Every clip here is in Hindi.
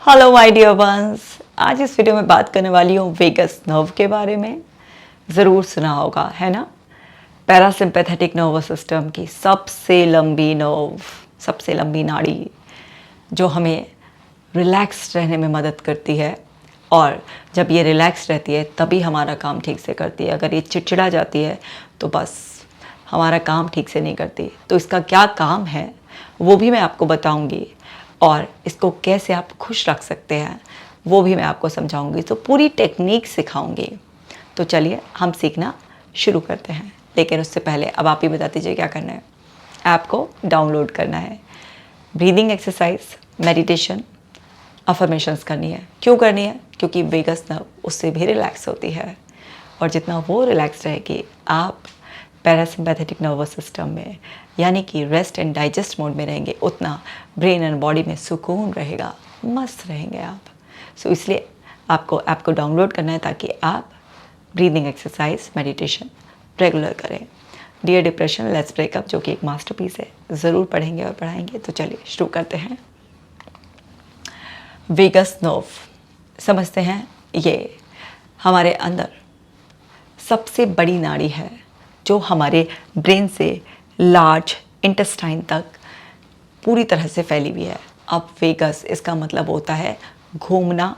Hello my dear ones. आज इस वीडियो में बात करने वाली हूँ वेगस नर्व के बारे में। ज़रूर सुना होगा, है ना। पैरासिम्पैथेटिक नर्वस सिस्टम की सबसे लंबी नर्व, सबसे लंबी नाड़ी जो हमें रिलैक्स रहने में मदद करती है। और जब ये रिलैक्स रहती है तभी हमारा काम ठीक से करती है। अगर ये चिड़चिड़ा जाती है तो बस हमारा काम ठीक से नहीं करती। तो इसका क्या काम है वो भी मैं आपको बताऊंगी, और इसको कैसे आप खुश रख सकते हैं वो भी मैं आपको समझाऊंगी। तो पूरी टेक्निक सिखाऊंगी। तो चलिए हम सीखना शुरू करते हैं। लेकिन उससे पहले अब आप ही बता दीजिए क्या करना है। ऐप को डाउनलोड करना है। ब्रीदिंग एक्सरसाइज, मेडिटेशन, अफर्मेशंस करनी है। क्यों करनी है? क्योंकि वेगस नर्व उससे भी रिलैक्स होती है, और जितना वो रिलैक्स रहेगी आप पैरासिम्पैथेटिक नर्वस सिस्टम में यानी कि रेस्ट एंड डाइजेस्ट मोड में रहेंगे, उतना ब्रेन एंड बॉडी में सुकून रहेगा, मस्त रहेंगे आप। सो इसलिए आपको ऐप को डाउनलोड करना है ताकि आप ब्रीदिंग एक्सरसाइज, मेडिटेशन रेगुलर करें। डियर डिप्रेशन लेट्स ब्रेकअप, जो कि एक मास्टरपीस है, ज़रूर पढ़ेंगे और पढ़ाएंगे। तो चलिए शुरू करते हैं। वेगस नर्व समझते हैं, ये हमारे अंदर सबसे बड़ी नाड़ी है जो हमारे ब्रेन से लार्ज इंटेस्टाइन तक पूरी तरह से फैली हुई है। अब वेगस इसका मतलब होता है घूमना,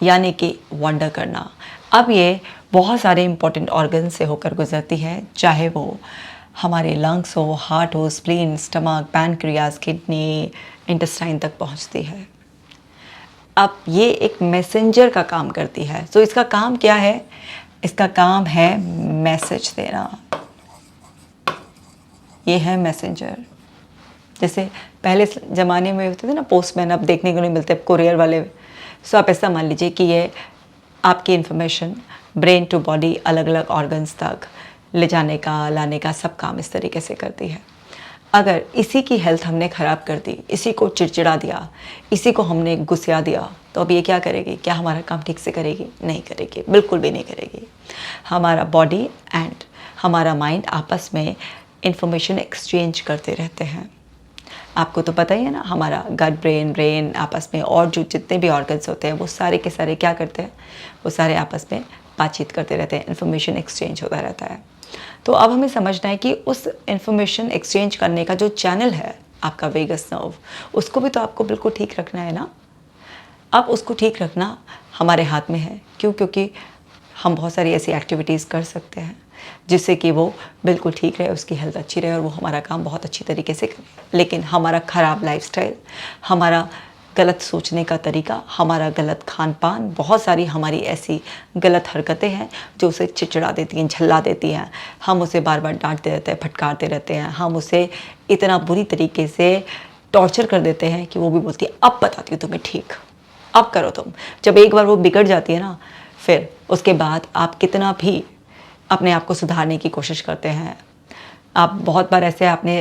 यानी कि वंडर करना। अब ये बहुत सारे इंपॉर्टेंट ऑर्गन से होकर गुजरती है, चाहे वो हमारे लंग्स हो, हार्ट हो, spleen, stomach, pancreas, kidney, intestine तक पहुंचती है। अब ये एक मैसेंजर का काम करती है। तो इसका काम क्या है? इसका काम है मैसेज देना। ये है मैसेंजर। जैसे पहले ज़माने में होते थे ना पोस्टमैन, अब देखने को नहीं मिलते, कुरियर वाले। सो आप ऐसा मान लीजिए कि ये आपकी इन्फॉर्मेशन ब्रेन टू बॉडी, अलग अलग ऑर्गन्स तक ले जाने का, लाने का सब काम इस तरीके से करती है। अगर इसी की हेल्थ हमने ख़राब कर दी, इसी को चिड़चिड़ा दिया, इसी को हमने गुस्सा दिया, तो अब ये क्या करेगी? क्या हमारा काम ठीक से करेगी? नहीं करेगी, बिल्कुल भी नहीं करेगी। हमारा बॉडी एंड हमारा माइंड आपस में इंफॉर्मेशन एक्सचेंज करते रहते हैं। आपको तो पता ही है ना, हमारा गट ब्रेन आपस में, और जो जितने भी ऑर्गन्स होते हैं वो सारे के सारे क्या करते हैं? वो सारे आपस में बातचीत करते रहते हैं, इन्फॉर्मेशन एक्सचेंज होता रहता है। तो अब हमें समझना है कि उस इन्फॉर्मेशन एक्सचेंज करने का जो चैनल है आपका वेगस नर्व, उसको भी तो आपको बिल्कुल ठीक रखना है ना। अब उसको ठीक रखना हमारे हाथ में है। क्यों? क्योंकि हम बहुत सारी ऐसी एक्टिविटीज़ कर सकते हैं जिससे कि वो बिल्कुल ठीक रहे, उसकी हेल्थ अच्छी रहे और वो हमारा काम बहुत अच्छी तरीके से करे। लेकिन हमारा ख़राब लाइफस्टाइल, हमारा गलत सोचने का तरीका, हमारा गलत खान पान, बहुत सारी हमारी ऐसी गलत हरकतें हैं जो उसे चिड़चिड़ा देती हैं, झल्ला देती हैं। हम उसे बार बार डांटते रहते हैं, फटकारते रहते हैं। हम उसे इतना बुरी तरीके से टॉर्चर कर देते हैं कि वो भी बोलती है अब बताती हूँ तुम्हें ठीक, अब करो तुम। जब एक बार वो बिगड़ जाती है ना, फिर उसके बाद आप कितना भी अपने आप को सुधारने की कोशिश करते हैं। आप बहुत बार ऐसे आपने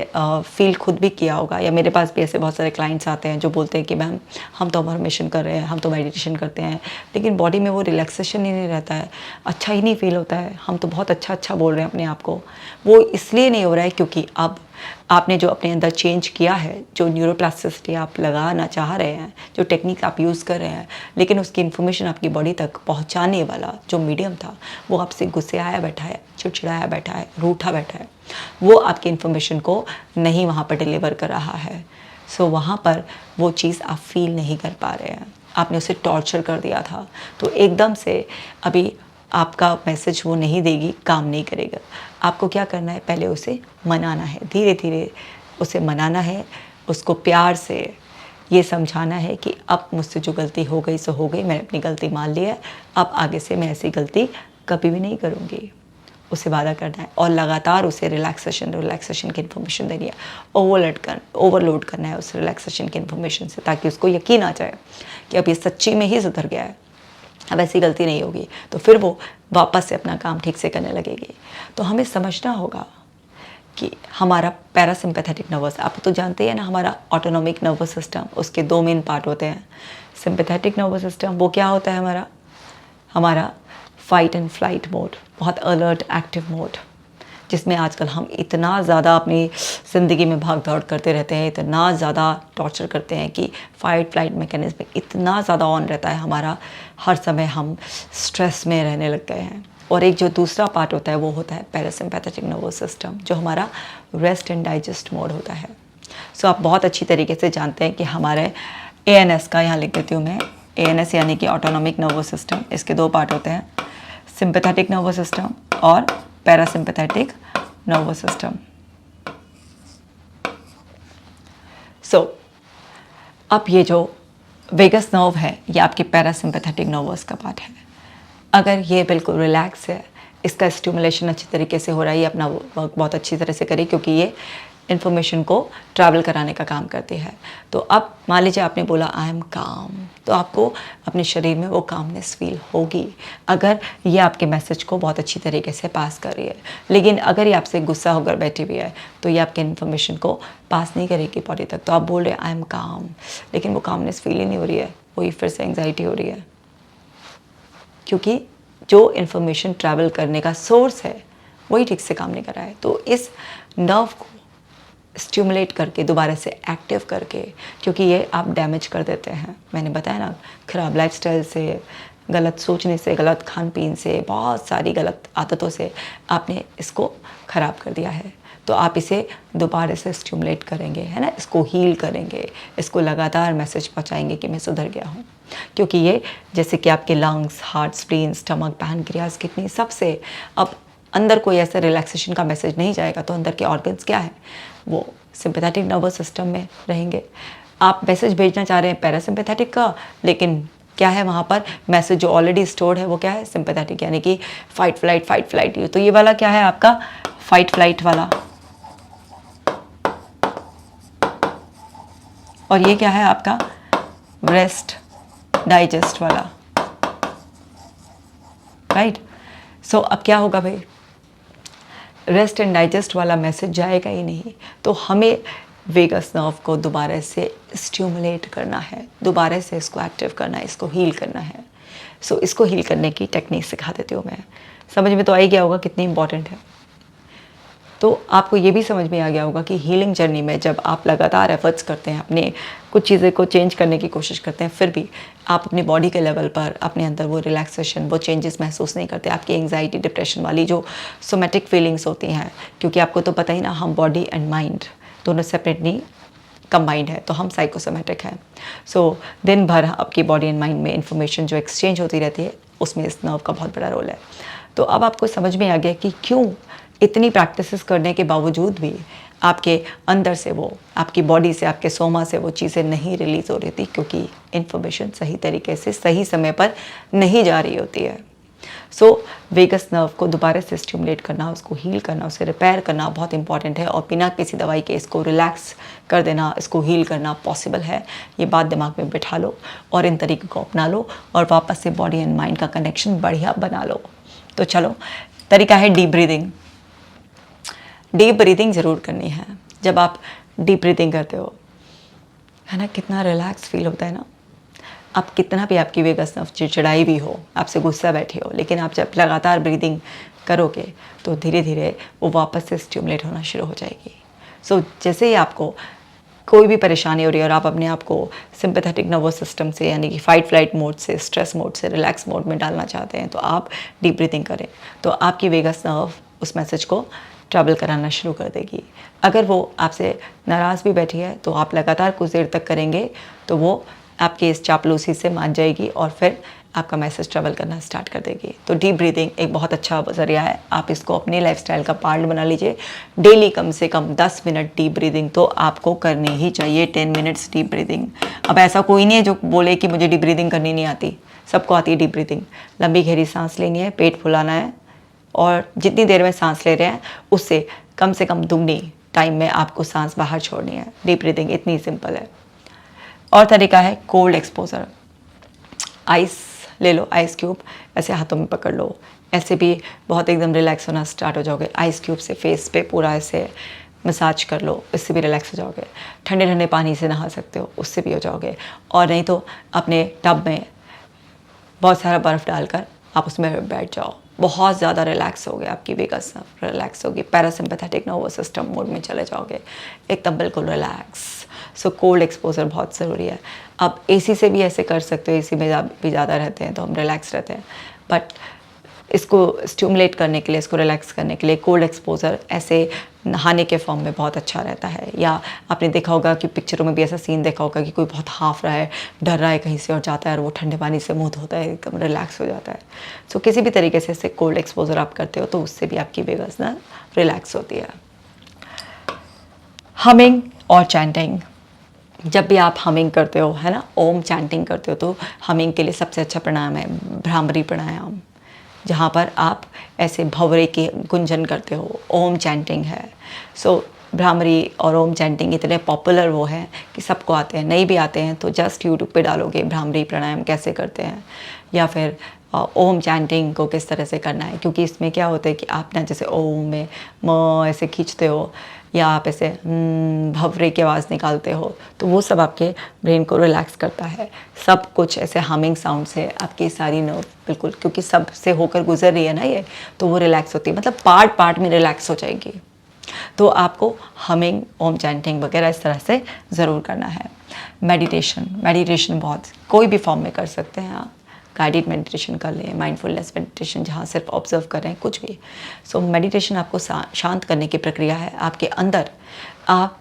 फील खुद भी किया होगा, या मेरे पास भी ऐसे बहुत सारे क्लाइंट्स आते हैं जो बोलते हैं कि मैम हम तो अफर्मेशन कर रहे हैं, हम तो मेडिटेशन करते हैं, लेकिन बॉडी में वो रिलैक्सेशन ही नहीं रहता है, अच्छा ही नहीं फील होता है। हम तो बहुत अच्छा बोल रहे हैं अपने आप को। वो इसलिए नहीं हो रहा है क्योंकि अब आपने जो अपने अंदर चेंज किया है, जो न्यूरोप्लास्टिसिटी आप लगाना चाह रहे हैं, जो टेक्निक आप यूज़ कर रहे हैं, लेकिन उसकी इन्फॉर्मेशन आपकी बॉडी तक पहुंचाने वाला जो मीडियम था वो आपसे गुस्से आया बैठा है, चिड़चिड़ाया बैठा है, रूठा बैठा है। वो आपकी इन्फॉर्मेशन को नहीं वहाँ पर डिलीवर कर रहा है। सो वहाँ पर वो चीज़ आप फील नहीं कर पा रहे हैं। आपने उसे टॉर्चर कर दिया था, तो एकदम से अभी आपका मैसेज वो नहीं देगी, काम नहीं करेगा। आपको क्या करना है? पहले उसे मनाना है, धीरे धीरे उसे मनाना है, उसको प्यार से ये समझाना है कि अब मुझसे जो गलती हो गई सो हो गई, मैंने अपनी गलती मान ली है, अब आगे से मैं ऐसी गलती कभी भी नहीं करूँगी। उसे वादा करना है और लगातार उसे रिलैक्सेशन की इन्फॉर्मेशन देनी है। ओवरलोड करना है उस रिलैक्सेशन की इन्फॉर्मेशन से, ताकि उसको यकीन आ जाए कि अब ये सच्ची में ही सुधर गया है, अब ऐसी गलती नहीं होगी। तो फिर वो वापस से अपना काम ठीक से करने लगेगी। तो हमें समझना होगा कि हमारा पैरासिम्पैथेटिक नर्वस, आप तो जानते हैं ना, हमारा ऑटोनॉमिक नर्वस सिस्टम, उसके दो मेन पार्ट होते हैं। सिंपैथेटिक नर्वस सिस्टम वो क्या होता है? हमारा फाइट एंड फ्लाइट मोड, बहुत अलर्ट एक्टिव मोड, जिसमें आजकल हम इतना ज़्यादा अपनी ज़िंदगी में भाग दौड़ करते रहते हैं, इतना ज़्यादा टॉर्चर करते हैं कि फाइट फ्लाइट मैकेनिज्म इतना ज़्यादा ऑन रहता है हमारा, हर समय हम स्ट्रेस में रहने लग गए हैं। और एक जो दूसरा पार्ट होता है वो होता है पैरासिम्पैथेटिक नर्वस सिस्टम, जो हमारा रेस्ट एंड डाइजेस्ट मोड होता है। सो आप बहुत अच्छी तरीके से जानते हैं कि हमारे ANS का, यहाँ लिख देती हूँ मैं, ANS यानी कि ऑटोनॉमिक नर्वस सिस्टम, इसके दो पार्ट होते हैं, सिंपैथेटिक नर्वस सिस्टम और पैरासिम्पैथेटिक नर्वस सिस्टम। सो अब ये जो वेगस नर्व है ये आपके पैरासिम्पैथेटिक नर्वस का पार्ट है। अगर ये बिल्कुल रिलैक्स है, इसका स्टिमुलेशन अच्छी तरीके से हो रहा है, ये अपना वर्क बहुत अच्छी तरह से करे, क्योंकि ये इन्फॉर्मेशन को ट्रैवल कराने का काम करती है। तो अब मान लीजिए आपने बोला आई एम काम, तो आपको अपने शरीर में वो कामनेस फील होगी अगर ये आपके मैसेज को बहुत अच्छी तरीके से पास कर रही है। लेकिन अगर ये आपसे गुस्सा होकर बैठी हुई है तो ये आपके इन्फॉर्मेशन को पास नहीं करेगी बॉडी तक। तो आप बोल रहे हैं आई एम काम, लेकिन वो कामनेस फील ही नहीं हो रही है, वही फिर से एंग्जाइटी हो रही है, क्योंकि जो इन्फॉर्मेशन ट्रैवल करने का सोर्स है वही ठीक से काम नहीं कर रहा है। तो इस नर्व को स्टिमुलेट करके, दोबारा से एक्टिव करके, क्योंकि ये आप डैमेज कर देते हैं, मैंने बताया ना, खराब लाइफस्टाइल से, गलत सोचने से, गलत खान पीन से, बहुत सारी गलत आदतों से आपने इसको ख़राब कर दिया है। तो आप इसे दोबारा से स्टिमुलेट करेंगे, है ना, इसको हील करेंगे, इसको लगातार मैसेज पहुंचाएंगे कि मैं सुधर गया हूँ। क्योंकि ये जैसे कि आपके lungs, heart, spleen, stomach, pancreas, kidney, सबसे अब अंदर कोई ऐसा रिलैक्सेशन का मैसेज नहीं जाएगा, तो अंदर के ऑर्गन्स क्या है, वो सिंपैथेटिक नर्वस सिस्टम में रहेंगे। आप मैसेज भेजना चाह रहे हैं पैरासिम्पैथेटिक का, लेकिन क्या है वहाँ पर मैसेज जो ऑलरेडी स्टोर्ड है वो क्या है, सिंपैथेटिक, यानी कि फाइट फ्लाइट। तो ये वाला क्या है आपका फाइट फ्लाइट वाला, और ये क्या है आपका रेस्ट डाइजेस्ट वाला, राइट। सो अब क्या होगा भाई, रेस्ट एंड डाइजेस्ट वाला मैसेज जाएगा ही नहीं, तो हमें वेगस नर्व को दोबारा से स्टिमुलेट करना है, दोबारा से इसको एक्टिव करना है, इसको हील करना है। सो इसको हील करने की टेक्निक सिखा देती हूँ मैं। समझ में तो आ ही गया होगा कितनी इंपॉर्टेंट है। तो आपको ये भी समझ में आ गया होगा कि हीलिंग जर्नी में जब आप लगातार एफर्ट्स करते हैं, अपने कुछ चीज़ें को चेंज करने की कोशिश करते हैं, फिर भी आप अपनी बॉडी के लेवल पर अपने अंदर वो रिलैक्सेशन, वो चेंजेस महसूस नहीं करते। आपकी एंग्जाइटी, डिप्रेशन वाली जो सोमेटिक फीलिंग्स होती हैं, क्योंकि आपको तो पता ही ना, हम बॉडी एंड माइंड दोनों सेपरेट नहीं, कंबाइंड है, तो हम साइकोसोमेटिक हैं। सो दिन भर आपकी बॉडी एंड माइंड में इंफॉर्मेशन जो एक्सचेंज होती रहती है, उसमें इस नर्व का बहुत बड़ा रोल है। तो अब आपको समझ में आ गया कि क्यों इतनी प्रैक्टिसेस करने के बावजूद भी आपके अंदर से वो, आपकी बॉडी से, आपके सोमा से वो चीज़ें नहीं रिलीज़ हो रही थी, क्योंकि इन्फॉर्मेशन सही तरीके से सही समय पर नहीं जा रही होती है। सो वेगस नर्व को दोबारा से स्टिमुलेट करना, उसको हील करना, उसे रिपेयर करना बहुत इंपॉर्टेंट है, और बिना किसी दवाई के इसको रिलैक्स कर देना, इसको हील करना पॉसिबल है। ये बात दिमाग में बिठा लो और इन तरीक़ों को अपना लो, और वापस से बॉडी एंड माइंड का कनेक्शन बढ़िया बना लो। तो चलो, तरीका है डीप ब्रीदिंग। डीप ब्रीदिंग ज़रूर करनी है। जब आप डीप ब्रीदिंग करते हो, है ना, कितना रिलैक्स फील होता है ना। आप कितना भी आपकी वेगस नर्व चिड़चिड़ाई भी हो, आपसे गुस्सा बैठी हो, लेकिन आप जब लगातार ब्रीदिंग करोगे तो धीरे धीरे वो वापस से स्टिमुलेट होना शुरू हो जाएगी। सो जैसे ही आपको कोई भी परेशानी हो रही है और आप अपने आप को सिंपैथेटिक नर्वस सिस्टम से, यानी कि फाइट फ्लाइट मोड से, स्ट्रेस मोड से रिलैक्स मोड में डालना चाहते हैं, तो आप डीप ब्रीदिंग करें, तो आपकी वेगस नर्व उस मैसेज को ट्रैवल कराना शुरू कर देगी। अगर वो आपसे नाराज़ भी बैठी है तो आप लगातार कुछ देर तक करेंगे तो वो आपकी इस चापलूसी से मान जाएगी और फिर आपका मैसेज ट्रैवल करना स्टार्ट कर देगी। तो डीप ब्रीदिंग एक बहुत अच्छा ज़रिया है, आप इसको अपने लाइफस्टाइल का पार्ट बना लीजिए। डेली कम से कम 10 मिनट डीप ब्रीदिंग तो आपको करनी ही चाहिए। 10 मिनट्स डीप ब्रीदिंग। अब ऐसा कोई नहीं है जो बोले कि मुझे डीप ब्रीदिंग करनी नहीं आती, सबको आती है डीप ब्रीदिंग। लंबी गहरी सांस लेनी है, पेट फुलाना है, और जितनी देर में सांस ले रहे हैं उससे कम से कम दुगनी टाइम में आपको सांस बाहर छोड़नी है। डीप ब्रीदिंग इतनी सिंपल है। और तरीका है कोल्ड एक्सपोजर। आइस ले लो, आइस क्यूब ऐसे हाथों में पकड़ लो, ऐसे भी बहुत एकदम रिलैक्स होना स्टार्ट हो जाओगे। आइस क्यूब से फेस पे पूरा ऐसे मसाज कर लो, इससे भी रिलैक्स हो जाओगे। ठंडे ठंडे पानी से नहा सकते हो, उससे भी हो जाओगे। और नहीं तो अपने टब में बहुत सारा बर्फ़ डालकर आप उसमें बैठ जाओ, बहुत ज़्यादा रिलैक्स हो गया, आपकी वेगस नर्व रिलैक्स होगी, पैरासिम्पैथेटिक नर्वस सिस्टम मोड में चले जाओगे, एकदम बिल्कुल रिलैक्स। सो कोल्ड एक्सपोजर बहुत ज़रूरी है। अब एसी से भी ऐसे कर सकते हो, एसी में भी ज़्यादा रहते हैं तो हम रिलैक्स रहते हैं, बट इसको स्टिमुलेट करने के लिए, इसको रिलैक्स करने के लिए कोल्ड एक्सपोजर ऐसे नहाने के फॉर्म में बहुत अच्छा रहता है। या आपने देखा होगा कि पिक्चरों में भी ऐसा सीन देखा होगा कि कोई बहुत हाफ रहा है, डर रहा है कहीं से और जाता है और वो ठंडे पानी से मुँह धोता है, एकदम रिलैक्स हो जाता है। सो किसी भी तरीके से ऐसे कोल्ड एक्सपोजर आप करते हो तो उससे भी आपकी वेगस नर्व रिलैक्स होती है। हमिंग और चैंटिंग, जब भी आप हमिंग करते हो, है ना, ओम चैंटिंग करते हो, तो हमिंग के लिए सबसे अच्छा प्राणायाम है भ्रामरी प्राणायाम, जहाँ पर आप ऐसे भंवरे की गुंजन करते हो, ओम चैंटिंग है। सो भ्रामरी और ओम चैंटिंग इतने पॉपुलर वो हैं कि सबको आते हैं, नहीं भी आते हैं तो जस्ट यूट्यूब पे डालोगे भ्रामरी प्राणायाम कैसे करते हैं या फिर ओम चैंटिंग को किस तरह से करना है, क्योंकि इसमें क्या होता है कि आप ना जैसे ओम में म ऐसे खींचते हो या आप ऐसे भंवरे की आवाज़ निकालते हो, तो वो सब आपके ब्रेन को रिलैक्स करता है। सब कुछ ऐसे हमिंग साउंड से आपकी सारी नर्व बिल्कुल, क्योंकि सब से होकर गुजर रही है ना ये, तो वो रिलैक्स होती है, मतलब पार्ट पार्ट में रिलैक्स हो जाएगी। तो आपको हमिंग, ओम चैंटिंग वगैरह इस तरह से ज़रूर करना है। मेडिटेशन बहुत कोई भी फॉर्म में कर सकते हैं आप, गाइडेड मेडिटेशन कर लें, माइंडफुलनेस मेडिटेशन जहाँ सिर्फ ऑब्जर्व करें, कुछ भी। सो मेडिटेशन आपको शांत करने की प्रक्रिया है, आपके अंदर आप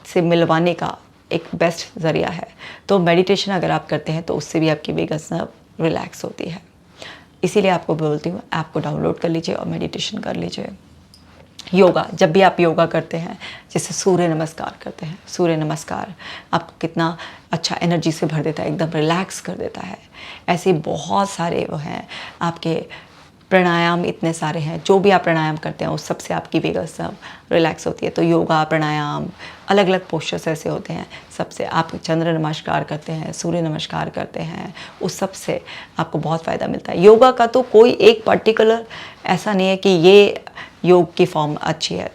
से मिलवाने का एक बेस्ट ज़रिया है। तो मेडिटेशन अगर आप करते हैं तो उससे भी आपकी वेगस नर्व रिलैक्स होती है। इसीलिए आपको बोलती हूँ, ऐप को डाउनलोड कर लीजिए और मेडिटेशन कर लीजिए। योगा, जब भी आप योगा करते हैं, जैसे सूर्य नमस्कार करते हैं, सूर्य नमस्कार आपको कितना अच्छा एनर्जी से भर देता है, एकदम रिलैक्स कर देता है। ऐसे बहुत सारे वो हैं आपके प्राणायाम, इतने सारे हैं, जो भी आप प्राणायाम करते हैं उस सबसे आपकी वेगस नर्व रिलैक्स होती है। तो योगा, प्राणायाम, अलग अलग पोस्चर्स ऐसे होते हैं, सबसे आप चंद्र नमस्कार करते हैं, सूर्य नमस्कार करते हैं, उस सब से आपको बहुत फ़ायदा मिलता है। योगा का तो कोई एक पर्टिकुलर ऐसा नहीं है कि ये योग की फॉर्म अच्छी है,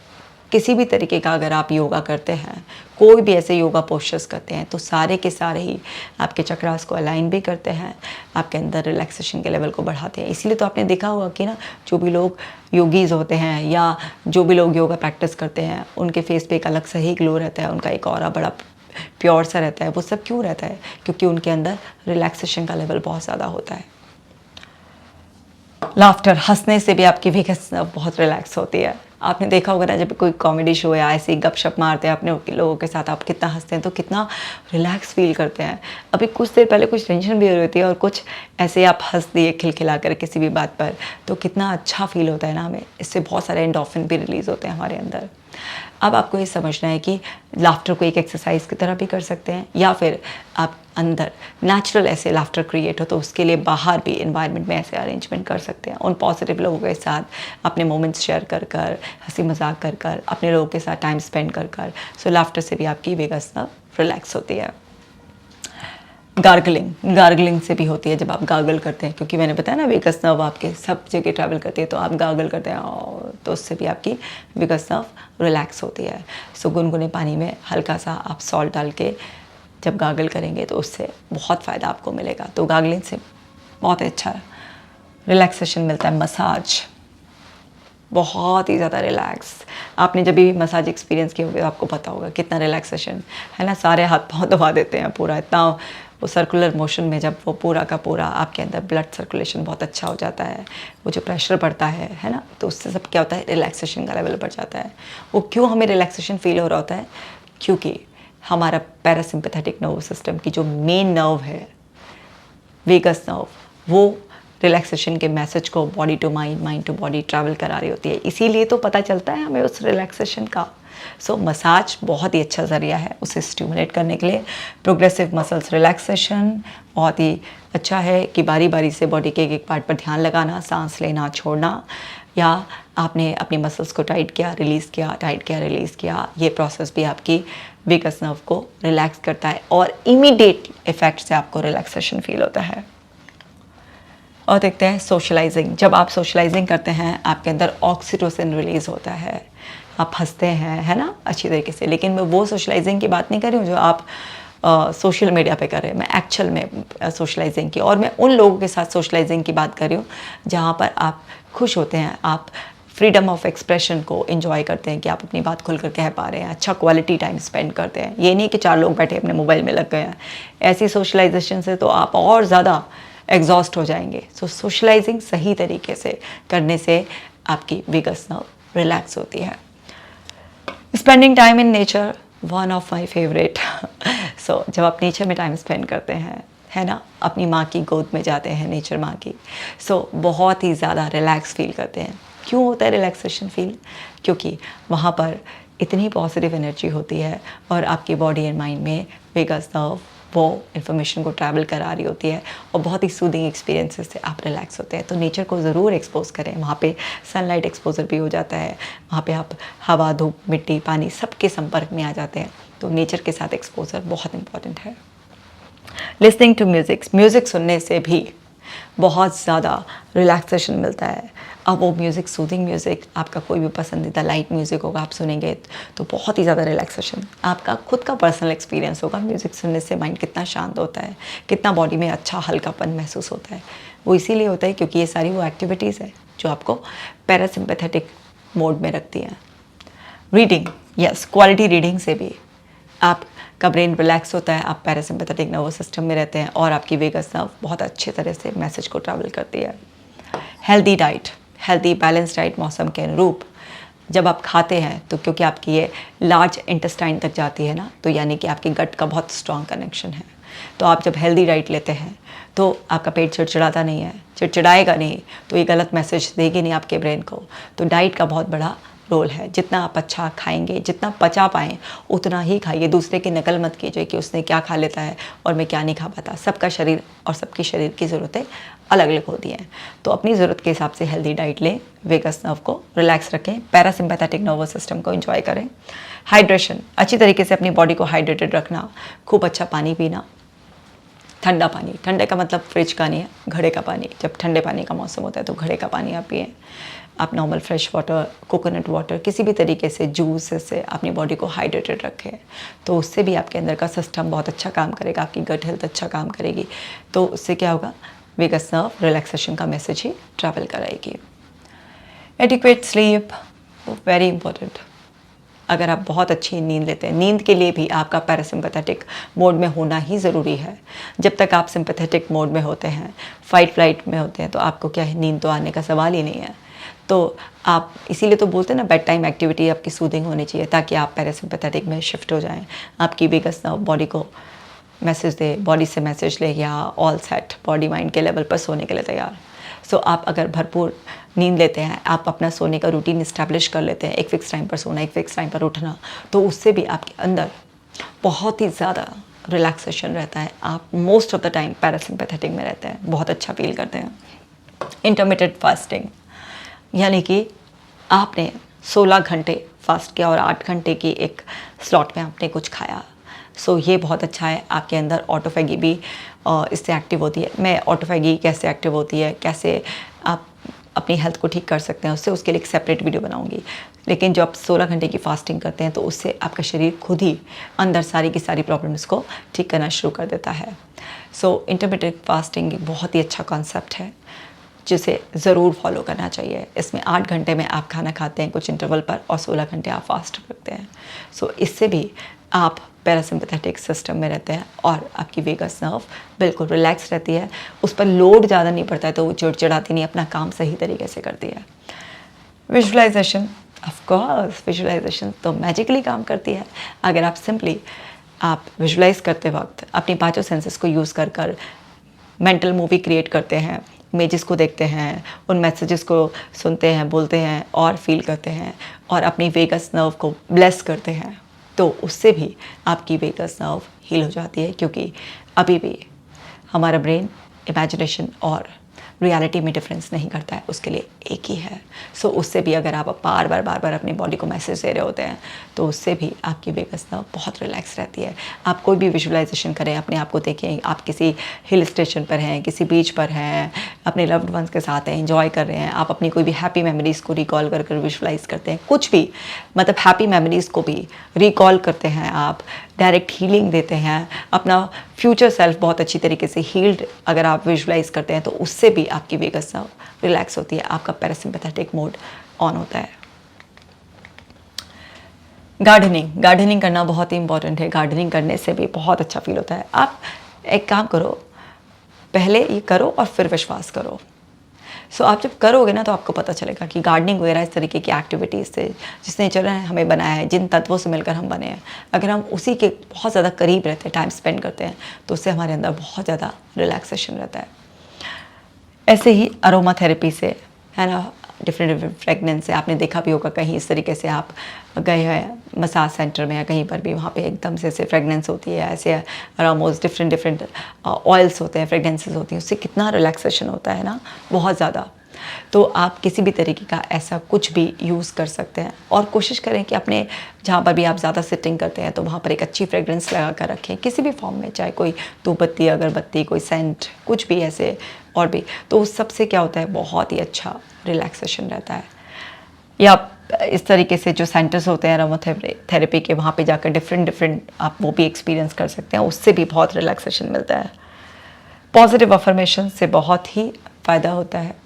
किसी भी तरीके का अगर आप योगा करते हैं, कोई भी ऐसे योगा पोस्चर्स करते हैं, तो सारे के सारे ही आपके चक्रास को अलाइन भी करते हैं, आपके अंदर रिलैक्सेशन के लेवल को बढ़ाते हैं। इसीलिए तो आपने देखा होगा कि ना, जो भी लोग योगीज़ होते हैं या जो भी लोग योगा प्रैक्टिस करते हैं, उनके फेस पे एक अलग सा ही ग्लो रहता है, उनका एक ऑरा बड़ा प्योर सा रहता है। वो सब क्यों रहता है? क्योंकि उनके अंदर रिलैक्सेशन का लेवल बहुत ज़्यादा होता है। लाफ्टर, हंसने से भी आपकी वेगस नर्व बहुत रिलैक्स होती है। आपने देखा होगा ना, जब कोई कॉमेडी शो या ऐसे ही गपशप मारते हैं अपने लोगों के साथ, आप कितना हंसते हैं तो कितना रिलैक्स फील करते हैं। अभी कुछ देर पहले कुछ टेंशन भी हो रही थी और कुछ ऐसे आप हंस दिए खिलखिला कर किसी भी बात पर, तो कितना अच्छा फील होता है ना हमें। इससे बहुत सारे एंडोर्फिन भी रिलीज़ होते हैं हमारे अंदर। अब आपको ये समझना है कि लाफ्टर को एक एक्सरसाइज की तरह भी कर सकते हैं, या फिर आप अंदर नेचुरल ऐसे लाफ्टर क्रिएट हो तो उसके लिए बाहर भी इन्वायरमेंट में ऐसे अरेंजमेंट कर सकते हैं। उन पॉजिटिव लोगों के साथ अपने मोमेंट्स शेयर कर कर, हंसी मजाक कर कर, अपने लोगों के साथ टाइम स्पेंड कर कर। सो लाफ्टर से भी आपकी वेगस नर्व रिलैक्स होती है। गार्गलिंग से भी होती है जब आप गार्गल करते हैं, क्योंकि मैंने बताया ना वेगस नर्व आपके सब जगह ट्रैवल करती है, तो आप गार्गल करते हैं और तो उससे भी आपकी वेगस नर्व रिलैक्स होती है। सो गुनगुने पानी में हल्का सा आप सॉल्ट डाल के जब गार्गल करेंगे तो उससे बहुत फ़ायदा आपको मिलेगा। तो गार्गलिंग से बहुत अच्छा रिलैक्सेशन मिलता है। मसाज बहुत ही ज़्यादा रिलैक्स, आपने जब भी मसाज एक्सपीरियंस किया होगा आपको पता होगा कितना रिलैक्सेशन है ना। सारे हाथ पाँव दबा देते हैं पूरा, इतना वो सर्कुलर मोशन में जब वो पूरा का पूरा आपके अंदर ब्लड सर्कुलेशन बहुत अच्छा हो जाता है, वो जो प्रेशर बढ़ता है ना, तो उससे सब क्या होता है, रिलैक्सेशन का लेवल बढ़ जाता है। वो क्यों हमें रिलैक्सेशन फील हो रहा होता है? क्योंकि हमारा पैरासिम्पैथेटिक नर्वस सिस्टम की जो मेन नर्व है वेगस नर्व, वो रिलैक्सेशन के मैसेज को body to mind, mind to body travel करा रही होती है। इसीलिए तो पता चलता है हमें उस रिलैक्सेशन का। सो मसाज बहुत ही अच्छा ज़रिया है उसे स्टिमुलेट करने के लिए। प्रोग्रेसिव मसल्स रिलैक्सेशन बहुत ही अच्छा है कि बारी बारी से बॉडी के एक एक पार्ट पर ध्यान लगाना, सांस लेना छोड़ना, या आपने अपनी मसल्स को टाइट किया रिलीज़ किया, टाइट किया रिलीज़ किया, ये प्रोसेस भी आपकी वेगस नर्व को रिलैक्स करता है और इमीडिएट इफेक्ट से आपको रिलैक्सेशन फील होता है। और देखते हैं सोशलाइजिंग। जब आप सोशलाइजिंग करते हैं आपके अंदर ऑक्सीटोसिन रिलीज़ होता है, आप हंसते हैं, है ना, अच्छी तरीके से। लेकिन मैं वो सोशलाइजिंग की बात नहीं कर रही हूँ जो आप सोशल मीडिया पे कर रहे हैं, मैं एक्चुअल में सोशलाइजिंग की, और मैं उन लोगों के साथ सोशलाइजिंग की बात कर रही हूँ जहाँ पर आप खुश होते हैं, आप फ्रीडम ऑफ एक्सप्रेशन को एंजॉय करते हैं कि आप अपनी बात खुल कर कह पा रहे हैं, अच्छा क्वालिटी टाइम स्पेंड करते हैं। ये नहीं कि 4 लोग बैठे अपने मोबाइल में लग गए हैं। ऐसी सोशलाइजेशन से तो आप और ज़्यादा एग्जॉस्ट हो जाएंगे। सो सोशलाइजिंग सही तरीके से करने से आपकी वेगस नर्व रिलैक्स होती है। Spending time in nature, one of my favourite. So जब आप नेचर में टाइम स्पेंड करते हैं, है ना, अपनी माँ की गोद में जाते हैं, नेचर माँ की, सो बहुत ही ज़्यादा रिलैक्स फील करते हैं। क्यों होता है रिलैक्सेशन फील? क्योंकि वहाँ पर इतनी पॉजिटिव एनर्जी होती है और आपकी बॉडी एंड माइंड में वेगस नर्व वो इन्फॉर्मेशन को ट्रैवल करा रही होती है और बहुत ही सूदिंग एक्सपीरियंसेस से आप रिलैक्स होते हैं। तो नेचर को ज़रूर एक्सपोज करें। वहाँ पे सनलाइट एक्सपोजर भी हो जाता है, वहाँ पे आप हवा, धूप, मिट्टी, पानी सबके संपर्क में आ जाते हैं। तो नेचर के साथ एक्सपोजर बहुत इंपॉर्टेंट है। लिसनिंग टू म्यूज़िक सुनने से भी बहुत ज़्यादा रिलैक्सेशन मिलता है। अब वो म्यूज़िक, सूदिंग म्यूज़िक, आपका कोई भी पसंदीदा लाइट म्यूज़िक होगा, आप सुनेंगे तो बहुत ही ज़्यादा रिलैक्सेशन। आपका खुद का पर्सनल एक्सपीरियंस होगा म्यूज़िक सुनने से माइंड कितना शांत होता है, कितना बॉडी में अच्छा हल्कापन महसूस होता है। वो इसीलिए होता है क्योंकि ये सारी वो एक्टिविटीज़ है जो आपको पैरासिम्पैथेटिक मोड में रखती हैं। रीडिंग, यस, क्वालिटी रीडिंग से भी आपका ब्रेन रिलैक्स होता है, आप पैरासिम्पैथेटिक नर्वस सिस्टम में रहते हैं और आपकी वेगस नर्व बहुत अच्छे तरह से मैसेज को ट्रैवल करती है। Healthy diet, healthy balance diet मौसम के अनुरूप जब आप खाते हैं तो क्योंकि आपकी ये लार्ज इंटेस्टाइन तक जाती है ना, तो यानी कि आपकी गट का बहुत स्ट्रॉन्ग कनेक्शन है। तो आप जब हेल्दी डाइट लेते हैं तो आपका पेट चिड़चिड़ाता नहीं है, चिड़चिड़ाएगा नहीं, तो ये गलत मैसेज देगी नहीं आपके ब्रेन को। तो डाइट का बहुत बड़ा रोल है। जितना आप अच्छा खाएंगे, जितना पचा पाएँ उतना ही खाइए। दूसरे की नकल मत कीजिए कि उसने क्या खा लेता है और मैं क्या नहीं खा पाता। सबका शरीर और सबकी शरीर की ज़रूरतें अलग अलग होती हैं। तो अपनी ज़रूरत के हिसाब से हेल्दी डाइट लें, वेगस नर्व को रिलैक्स रखें, पैरासिम्पैथेटिक नर्वस सिस्टम को एंजॉय करें। हाइड्रेशन, अच्छी तरीके से अपनी बॉडी को हाइड्रेटेड रखना, खूब अच्छा पानी पीना, ठंडा पानी, ठंडे का मतलब फ्रिज का नहीं है, घड़े का पानी। जब ठंडे पानी का मौसम होता है तो घड़े का पानी आप पिएँ। आप normal fresh water, coconut water, किसी भी तरीके से जूस से अपनी बॉडी को हाइड्रेटेड रखें, तो उससे भी आपके अंदर का सिस्टम बहुत अच्छा काम करेगा, आपकी गट हेल्थ अच्छा काम करेगी। तो उससे क्या होगा, वेगस नर्व रिलैक्सेशन का मैसेज ही ट्रैवल कराएगी। Adequate sleep, very important. अगर आप बहुत अच्छी नींद लेते हैं, नींद के लिए भी आपका पैरासिम्पैथेटिक मोड में होना ही ज़रूरी है। जब तक आप सिंपैथेटिक मोड में होते हैं, फाइट फ्लाइट में होते हैं, तो आपको क्या है, नींद तो आने का सवाल ही नहीं है। तो आप इसीलिए तो बोलते हैं ना, बेड टाइम एक्टिविटी आपकी सूदिंग होनी चाहिए ताकि आप पैरासिम्पैथेटिक में शिफ्ट हो जाएं। आपकी वेगस नर्व बॉडी को मैसेज दे, बॉडी से मैसेज ले, या ऑल सेट, बॉडी माइंड के लेवल पर सोने के लिए तैयार। सो आप अगर भरपूर नींद लेते हैं, आप अपना सोने का रूटीन इस्टेब्लिश कर लेते हैं, एक फ़िक्स टाइम पर सोना, एक फ़िक्स टाइम पर उठना, तो उससे भी आपके अंदर बहुत ही ज़्यादा रिलैक्सेशन रहता है। आप most of the time parasympathetic में रहते हैं, बहुत अच्छा फील करते हैं। इंटरमिटेंट फास्टिंग, यानी कि आपने 16 घंटे फास्ट किया और 8 घंटे की एक स्लॉट में आपने कुछ खाया। सो ये बहुत अच्छा है। आपके अंदर ऑटोफैगी भी इससे एक्टिव होती है। मैं ऑटोफैगी कैसे एक्टिव होती है, कैसे आप अपनी हेल्थ को ठीक कर सकते हैं, उसके लिए एक सेपरेट वीडियो बनाऊंगी। लेकिन जब आप 16 घंटे की फास्टिंग करते हैं तो उससे आपका शरीर खुद ही अंदर सारी की सारी प्रॉब्लम्स को ठीक करना शुरू कर देता है। सो इंटरमिटेंट फास्टिंग एक बहुत ही अच्छा कॉन्सेप्ट है जिसे ज़रूर फॉलो करना चाहिए। इसमें 8 घंटे में आप खाना खाते हैं कुछ इंटरवल पर और 16 घंटे आप फास्ट करते हैं। सो इससे भी आप पैरासिम्पैथेटिक सिस्टम में रहते हैं और आपकी वेगस नर्व बिल्कुल रिलैक्स रहती है। उस पर लोड ज़्यादा नहीं पड़ता है तो वो चिड़चिड़ाती नहीं, अपना काम सही तरीके से करती है। विजुअलाइजेशन, ऑफ कोर्स विजुअलाइजेशन तो मैजिकली काम करती है। अगर आप सिंपली आप विजुअलाइज करते वक्त अपनी पांचों सेंसेस को यूज़ कर कर मेंटल मूवी क्रिएट करते हैं, इमेजेस को देखते हैं, उन मैसेजेस को सुनते हैं, बोलते हैं और फील करते हैं और अपनी वेगस नर्व को ब्लेस करते हैं, तो उससे भी आपकी वेगस नर्व हील हो जाती है। क्योंकि अभी भी हमारा ब्रेन इमेजिनेशन और रियलिटी में डिफरेंस नहीं करता है, उसके लिए एक ही है। सो उससे भी अगर आप बार बार अपनी बॉडी को मैसेज दे रहे होते हैं तो उससे भी आपकी वेगस नर्व बहुत रिलैक्स रहती है। आप कोई भी विजुअलाइजेशन करें, अपने आप को देखें, आप किसी हिल स्टेशन पर हैं, किसी बीच पर हैं, अपने लव्ड वंस के साथ हैं, एंजॉय कर रहे हैं, आप अपनी कोई भी हैप्पी मेमोरीज़ को रिकॉल कर विजुलाइज करते हैं, कुछ भी मतलब हैप्पी मेमोरीज़ को भी रिकॉल करते हैं, आप डायरेक्ट हीलिंग देते हैं, अपना फ्यूचर सेल्फ बहुत अच्छी तरीके से हील्ड अगर आप विजुलाइज करते हैं तो उससे भी आपकी वेगस नर्व रिलैक्स होती है, आपका पैरासिम्पैथेटिक मोड ऑन होता है। गार्डनिंग करना बहुत ही इंपॉर्टेंट है। गार्डनिंग करने से भी बहुत अच्छा फील होता है। आप एक काम करो, पहले ये करो और फिर विश्वास करो। आप जब करोगे ना तो आपको पता चलेगा कि गार्डनिंग वगैरह इस तरीके की एक्टिविटीज़ से जिस नेचर ने हमें बनाया है, जिन तत्वों से मिलकर हम बने हैं, अगर हम उसी के बहुत ज़्यादा करीब रहते हैं, टाइम स्पेंड करते हैं, तो उससे हमारे अंदर बहुत ज़्यादा रिलैक्सेशन रहता है। ऐसे ही अरोमा थेरेपी से, है ना, डिफरेंट फ्रेगनेंस से आपने देखा भी होगा, कहीं इस तरीके से आप गए हैं मसाज सेंटर में या कहीं पर भी, वहाँ पे एकदम से ऐसे फ्रेगनेंस होती है, ऐसे अरोमास डिफरेंट ऑयल्स होते हैं, फ्रेगनेंसेस होती हैं, उससे कितना रिलैक्सेशन होता है ना, बहुत ज़्यादा। तो आप किसी भी तरीके का ऐसा कुछ भी यूज़ कर सकते हैं और कोशिश करें कि अपने जहाँ पर भी आप ज़्यादा सिटिंग करते हैं तो वहाँ पर एक अच्छी फ्रेगरेंस लगा कर रखें, किसी भी फॉर्म में, चाहे कोई धूपबत्ती, अगरबत्ती, कोई सेंट, कुछ भी ऐसे और भी। तो उस सब से क्या होता है, बहुत ही अच्छा रिलैक्सेशन रहता है। या इस तरीके से जो सेंटर्स होते हैं अरोमाथेरेपी के, वहाँ पे जाकर डिफरेंट आप वो भी एक्सपीरियंस कर सकते हैं, उससे भी बहुत रिलैक्सेशन मिलता है। पॉजिटिव अफर्मेशन से बहुत ही फ़ायदा होता है।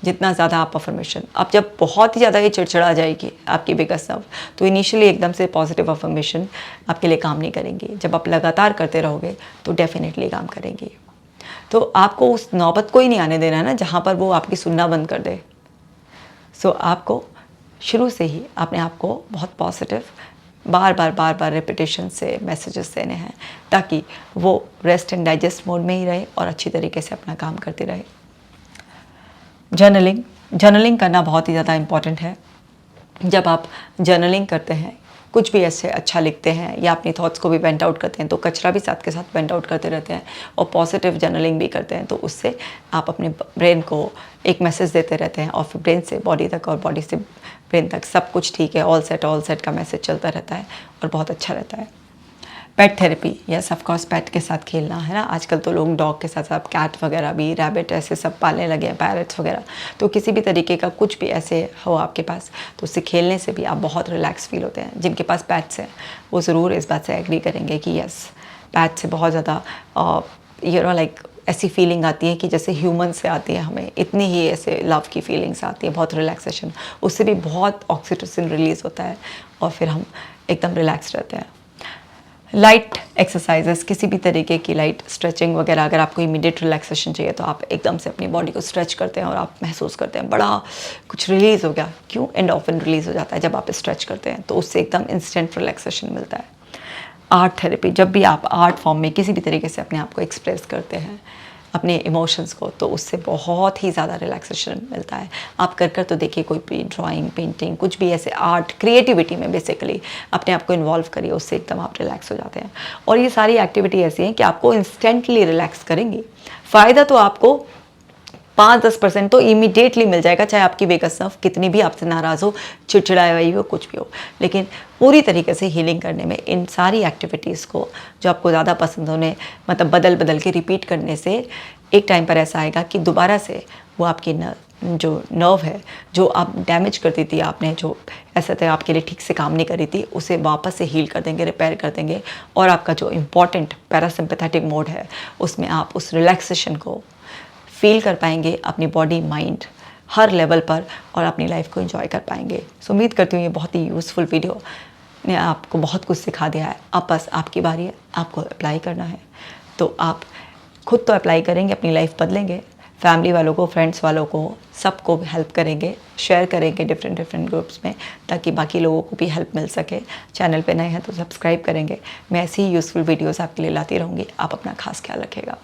जितना ज़्यादा आप अफर्मेशन, अब जब बहुत ही ज़्यादा ये चिड़चिड़ा जाएगी आपकी वेगस नर्व, तो इनिशियली एकदम से पॉजिटिव अफर्मेशन आपके लिए काम नहीं करेंगी। जब आप लगातार करते रहोगे तो डेफिनेटली काम करेंगी। तो आपको उस नौबत को ही नहीं आने देना है ना जहाँ पर वो आपकी सुनना बंद कर दे। आपको शुरू से ही अपने आप को बहुत पॉजिटिव बार बार रिपीटेशन से मैसेजेस देने हैं, ताकि वो रेस्ट एंड डाइजेस्ट मोड में ही रहे और अच्छी तरीके से अपना काम करते रहे। जर्नलिंग करना बहुत ही ज़्यादा इम्पॉर्टेंट है। जब आप जर्नलिंग करते हैं, कुछ भी ऐसे अच्छा लिखते हैं या अपनी थॉट्स को भी वेंट आउट करते हैं, तो कचरा भी साथ के साथ वेंट आउट करते रहते हैं और पॉजिटिव जर्नलिंग भी करते हैं, तो उससे आप अपने ब्रेन को एक मैसेज देते रहते हैं और फिर ब्रेन से बॉडी तक और बॉडी से ब्रेन तक सब कुछ ठीक है, ऑल सेट का मैसेज चलता रहता है और बहुत अच्छा रहता है। पेट थेरेपी, यस ऑफ कोर्स, पेट के साथ खेलना, है ना। आजकल तो लोग डॉग के साथ साथ कैट वगैरह भी, रैबिट, ऐसे सब पालने लगे हैं, पैरट्स वगैरह। तो किसी भी तरीके का कुछ भी ऐसे हो आपके पास, तो उससे खेलने से भी आप बहुत रिलैक्स फील होते हैं। जिनके पास पेट्स हैं वो ज़रूर इस बात से एग्री करेंगे कि यस, पेट से बहुत ज़्यादा लाइक ऐसी फीलिंग आती है कि जैसे ह्यूमन से आती है, हमें इतनी ही ऐसे लव की फीलिंग्स आती है, बहुत रिलैक्सेशन, उससे भी बहुत ऑक्सीटोसिन रिलीज़ होता है और फिर हम एकदम रिलैक्स रहते हैं। लाइट एक्सरसाइजेस, किसी भी तरीके की लाइट स्ट्रेचिंग वगैरह, अगर आपको इमीडिएट रिलैक्सेशन चाहिए तो आप एकदम से अपनी बॉडी को स्ट्रेच करते हैं और आप महसूस करते हैं बड़ा कुछ रिलीज़ हो गया। क्यों? एंडोर्फिन रिलीज़ हो जाता है जब आप स्ट्रेच करते हैं, तो उससे एकदम इंस्टेंट रिलैक्सेशन मिलता है। आर्ट थेरेपी, जब भी आप आर्ट फॉर्म में किसी भी तरीके से अपने आप को एक्सप्रेस करते हैं, अपने इमोशंस को, तो उससे बहुत ही ज़्यादा रिलैक्सेशन मिलता है। आप कर तो देखिए, कोई भी ड्राइंग, पेंटिंग, कुछ भी ऐसे आर्ट, क्रिएटिविटी में बेसिकली अपने आप को इन्वॉल्व करिए, उससे एकदम आप रिलैक्स हो जाते हैं। और ये सारी एक्टिविटी ऐसी हैं कि आपको इंस्टेंटली रिलैक्स करेंगी। फ़ायदा तो आपको 5-10% तो इमीडिएटली मिल जाएगा, चाहे आपकी वेगस नर्व कितनी भी आपसे नाराज़ हो, चिड़चिड़ाई हुई हो, कुछ भी हो। लेकिन पूरी तरीके से हीलिंग करने में इन सारी एक्टिविटीज़ को, जो आपको ज़्यादा पसंद होने, मतलब बदल के रिपीट करने से एक टाइम पर ऐसा आएगा कि दोबारा से वो आपकी जो नर्व है, जो आप डैमेज करती थी, आपने जो ऐसा था आपके लिए ठीक से काम नहीं करी थी, उसे वापस से हील कर देंगे, रिपेयर कर देंगे। और आपका जो इम्पॉर्टेंट पैरासिम्पैथेटिक मोड है, उसमें आप उस रिलैक्सेशन को फील कर पाएंगे, अपनी बॉडी, माइंड, हर लेवल पर, और अपनी लाइफ को एंजॉय कर पाएंगे। उम्मीद करती हूँ ये बहुत ही यूज़फुल वीडियो ने आपको बहुत कुछ सिखा दिया है। अब बस आपकी बारी है, आपको अप्लाई करना है। तो आप खुद तो अप्लाई करेंगे, अपनी लाइफ बदलेंगे, फैमिली वालों को, फ्रेंड्स वालों को, सबको हेल्प करेंगे, शेयर करेंगे डिफरेंट ग्रुप्स में, ताकि बाकी लोगों को भी हेल्प मिल सके। चैनल पे नए हैं तो सब्सक्राइब करेंगे। मैं ऐसी ही यूज़फुल वीडियोज़ आपके लिए लाती रहूँगी। आप अपना खास ख्याल रखिएगा।